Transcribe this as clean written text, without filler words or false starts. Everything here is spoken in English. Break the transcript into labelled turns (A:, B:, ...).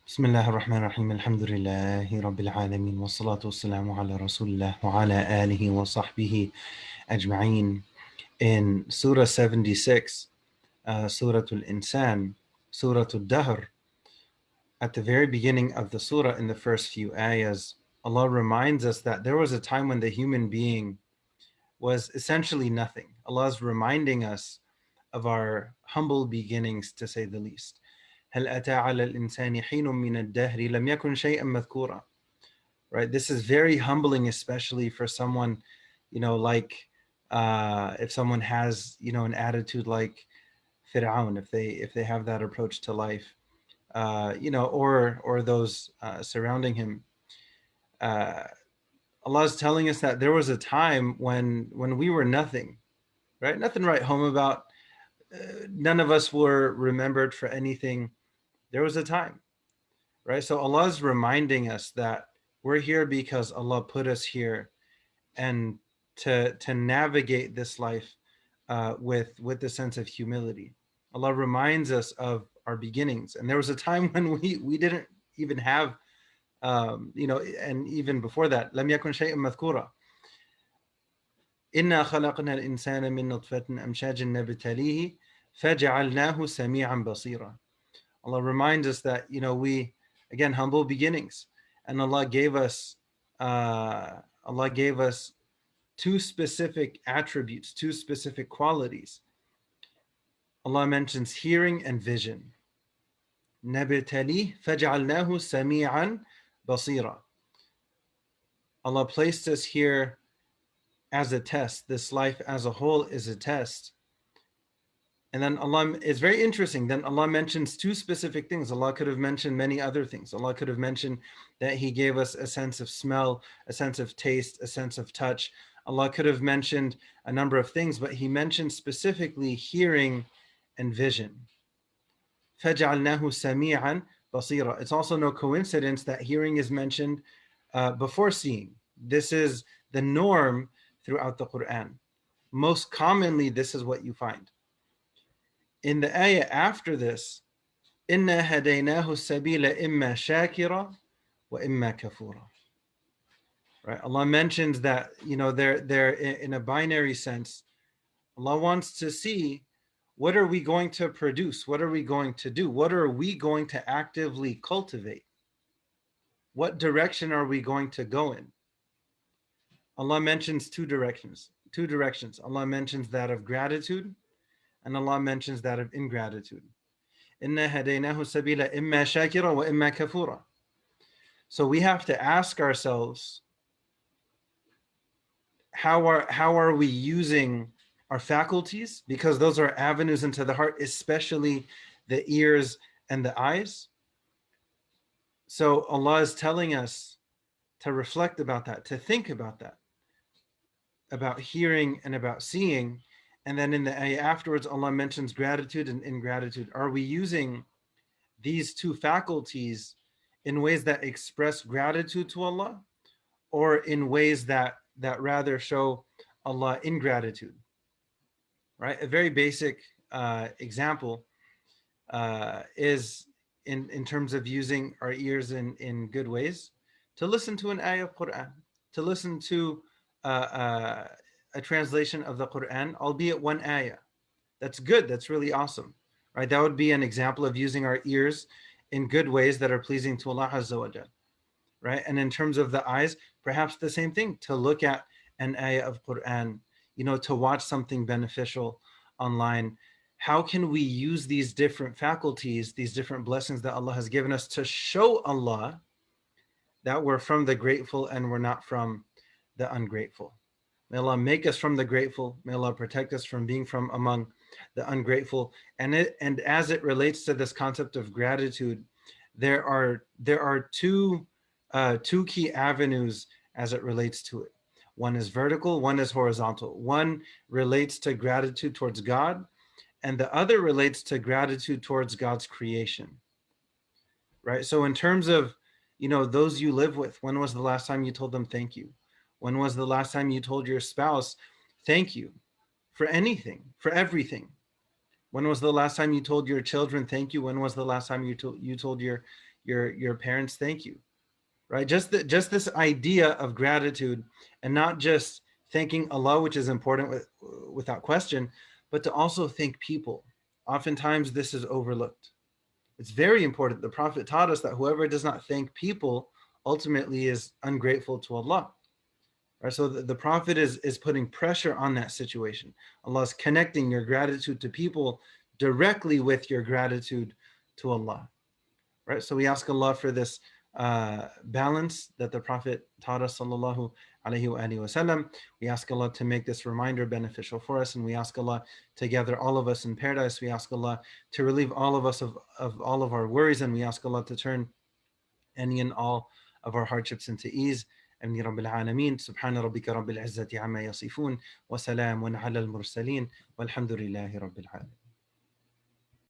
A: بسم الله الرحمن الرحيم الحمد لله رب العالمين والصلاة والسلام على رسول الله وعلى آله وصحبه أجمعين. In Surah 76, Surah Al-Insan, Surah Al-Dahr, at the very beginning of the surah, in the first few ayahs, Allah reminds us that there was a time when the human being was essentially nothing. Allah is reminding us of our humble beginnings, to say the least. هل أتى على الإنسان حين من الدهر لم يكن شيئا مذكورا. Right? This is very humbling, especially for someone, like if someone has, an attitude like Fir'aun, if they have that approach to life, or those surrounding him. Allah is telling us that there was a time when we were nothing, right? Nothing to write home about. None of us were remembered for anything. There was a time, right? So Allah is reminding us that we're here because Allah put us here, and to navigate this life with the sense of humility. Allah reminds us of our beginnings, and there was a time when we didn't even have, and even before that, لم يكن شيء مذكورا. إنا خلقنا الإنسان من نطفة أمشاج نبتليه فجعلناه سميعا بصيرا. Allah reminds us that, we, again, humble beginnings, and Allah gave us two specific attributes, two specific qualities. Allah mentions hearing and vision. نبتليه فجعلناه سميعا بصيرا. Allah placed us here as a test. This life as a whole is a test. And then Allah is very interesting. Then Allah mentions two specific things. Allah could have mentioned many other things. Allah could have mentioned that He gave us a sense of smell, a sense of taste, a sense of touch. Allah could have mentioned a number of things, but He mentioned specifically hearing and vision. فَجَعَلْنَاهُ سَمِيعًا بَصِيرًا. It's also no coincidence that hearing is mentioned before seeing. This is the norm throughout the Quran. Most commonly, this is what you find. In the ayah after this, إِنَّا هَدَيْنَاهُ السَّبِيلَ إِمَّا شَاكِرًا وَإِمَّا كَفُورًا. Right? Allah mentions that, they're in a binary sense. Allah wants to see, what are we going to produce? What are we going to do? What are we going to actively cultivate? What direction are we going to go in? Allah mentions two directions. Allah mentions that of gratitude, and Allah mentions that of ingratitude. إِنَّا هَدَيْنَاهُ السَّبِيلَ إِمَّا شَاكِرًا وَإِمَّا كَفُورًا. So we have to ask ourselves, how are we using our faculties? Because those are avenues into the heart, especially the ears and the eyes. So Allah is telling us to reflect about that, to think about that, about hearing and about seeing. And then in the ayah afterwards, Allah mentions gratitude and ingratitude. Are we using these two faculties in ways that express gratitude to Allah, or in ways that rather show Allah ingratitude? Right? A very basic example is in terms of using our ears in good ways, to listen to an ayah of Quran, to listen to a translation of the Quran, albeit one ayah. That's good. That's really awesome. Right? That would be an example of using our ears in good ways that are pleasing to Allah Azza wa Jal. Right? And in terms of the eyes, perhaps the same thing, to look at an ayah of Quran, to watch something beneficial online. How can we use these different faculties, these different blessings that Allah has given us, to show Allah that we're from the grateful and we're not from the ungrateful? May Allah make us from the grateful. May Allah protect us from being from among the ungrateful. And as it relates to this concept of gratitude, there are two key avenues as it relates to it. One is vertical, one is horizontal. One relates to gratitude towards God, and the other relates to gratitude towards God's creation. Right? So in terms of, those you live with, when was the last time you told them thank you? When was the last time you told your spouse thank you for anything, for everything? When was the last time you told your children thank you? When was the last time you told your your parents thank you, right? Just this idea of gratitude, and not just thanking Allah, which is important without question, but to also thank people. Oftentimes this is overlooked. It's very important. The Prophet taught us that whoever does not thank people ultimately is ungrateful to Allah. Right? So the Prophet is putting pressure on that situation. Allah is connecting your gratitude to people directly with your gratitude to Allah. Right? So we ask Allah for this balance that the Prophet taught us, sallallahu alaihi wasallam. We ask Allah to make this reminder beneficial for us, and we ask Allah to gather all of us in paradise. We ask Allah to relieve all of us of all of our worries, and we ask Allah to turn any and all of our hardships into ease. آمين رب العالمين. سبحان ربك رب العزة عما يصفون وسلام على المرسلين والحمد لله رب العالمين.